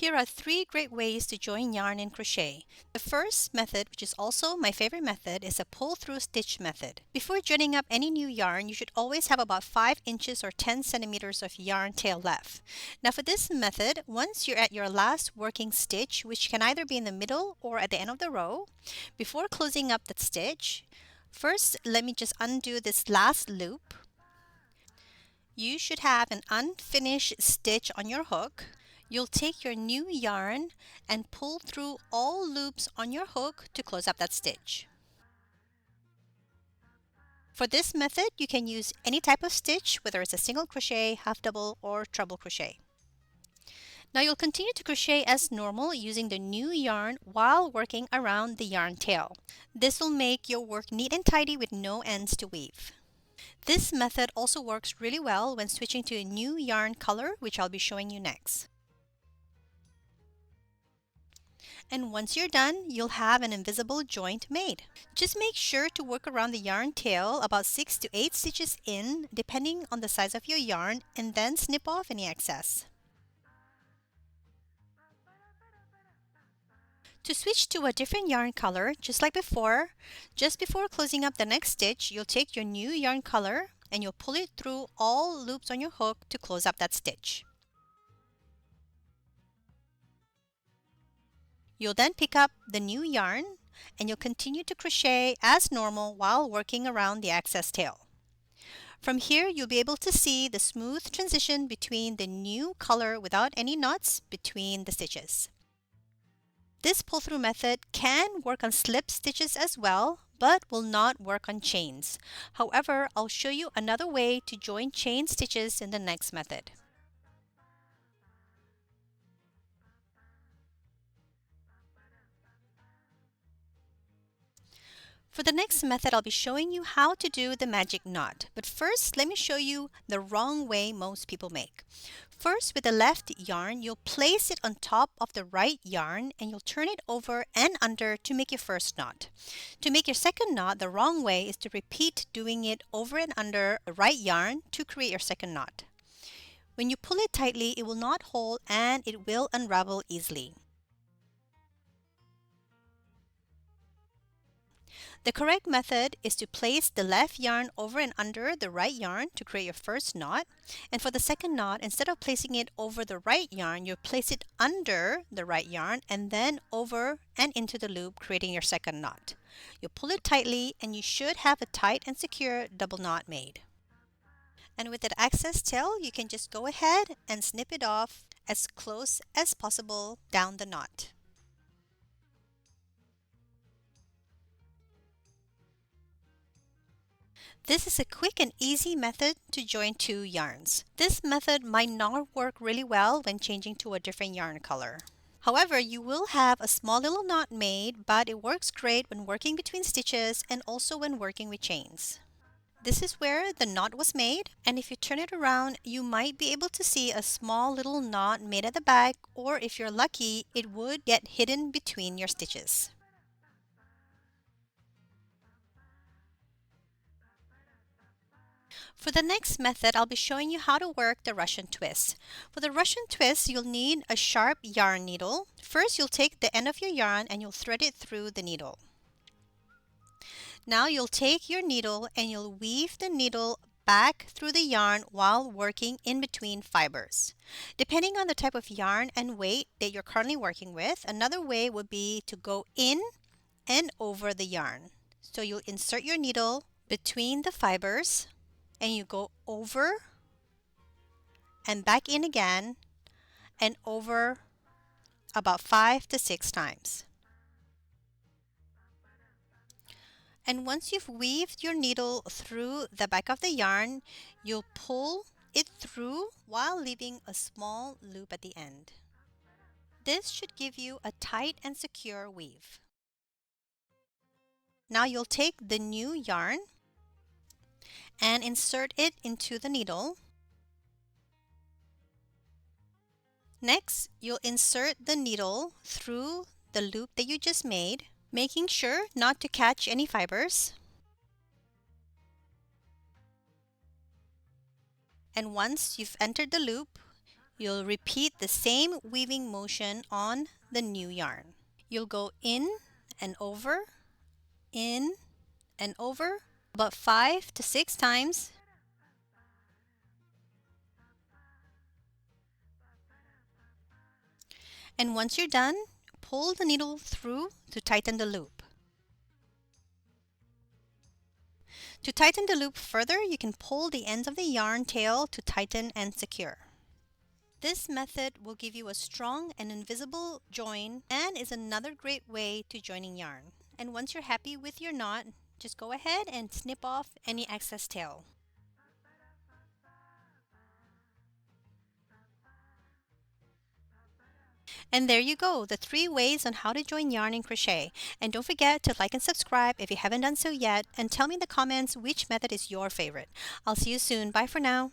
Here are 3 great ways to join yarn in crochet. The first method, which is also my favorite method, is a pull-through stitch method. Before joining up any new yarn, you should always have about 5 inches or 10 centimeters of yarn tail left. Now for this method, once you're at your last working stitch, which can either be in the middle or at the end of the row, before closing up that stitch, first let me just undo this last loop. You should have an unfinished stitch on your hook. You'll take your new yarn and pull through all loops on your hook to close up that stitch. For this method, you can use any type of stitch, whether it's a single crochet, half double, or treble crochet. Now you'll continue to crochet as normal using the new yarn while working around the yarn tail. This will make your work neat and tidy with no ends to weave. This method also works really well when switching to a new yarn color, which I'll be showing you next. And once you're done, you'll have an invisible joint made. Just make sure to work around the yarn tail about 6 to 8 stitches in, depending on the size of your yarn, and then snip off any excess. To switch to a different yarn color, just like before, just before closing up the next stitch, you'll take your new yarn color and you'll pull it through all loops on your hook to close up that stitch. You'll then pick up the new yarn and you'll continue to crochet as normal while working around the excess tail. From here, you'll be able to see the smooth transition between the new color without any knots between the stitches. This pull-through method can work on slip stitches as well, but will not work on chains. However, I'll show you another way to join chain stitches in the next method. For the next method, I'll be showing you how to do the magic knot. But first, let me show you the wrong way most people make. First, with the left yarn, you'll place it on top of the right yarn and you'll turn it over and under to make your first knot. To make your second knot, the wrong way is to repeat doing it over and under the right yarn to create your second knot. When you pull it tightly, it will not hold and it will unravel easily. The correct method is to place the left yarn over and under the right yarn to create your first knot. And for the second knot, instead of placing it over the right yarn, you place it under the right yarn and then over and into the loop, creating your second knot. You pull it tightly and you should have a tight and secure double knot made. And with that excess tail, you can just go ahead and snip it off as close as possible down the knot. This is a quick and easy method to join two yarns. This method might not work really well when changing to a different yarn color. However, you will have a small little knot made, but it works great when working between stitches and also when working with chains. This is where the knot was made, and if you turn it around, you might be able to see a small little knot made at the back, or if you're lucky, it would get hidden between your stitches. For the next method, I'll be showing you how to work the Russian twist. For the Russian twist, you'll need a sharp yarn needle. First, you'll take the end of your yarn and you'll thread it through the needle. Now you'll take your needle and you'll weave the needle back through the yarn while working in between fibers. Depending on the type of yarn and weight that you're currently working with, another way would be to go in and over the yarn. So you'll insert your needle between the fibers and you go over and back in again and over about 5 to 6 times. And once you've weaved your needle through the back of the yarn, you'll pull it through while leaving a small loop at the end. This should give you a tight and secure weave. Now you'll take the new yarn and insert it into the needle. Next, you'll insert the needle through the loop that you just made, making sure not to catch any fibers. And once you've entered the loop, You'll repeat the same weaving motion on the new yarn. You'll go in and over, about 5 to 6 times. And once you're done, pull the needle through to tighten the loop. To tighten the loop further, you can pull the ends of the yarn tail to tighten and secure. This method will give you a strong and invisible join and is another great way to joining yarn. And once you're happy with your knot, just go ahead and snip off any excess tail. And there you go, the 3 ways on how to join yarn in crochet. And don't forget to like and subscribe if you haven't done so yet, and tell me in the comments which method is your favorite. I'll see you soon. Bye for now.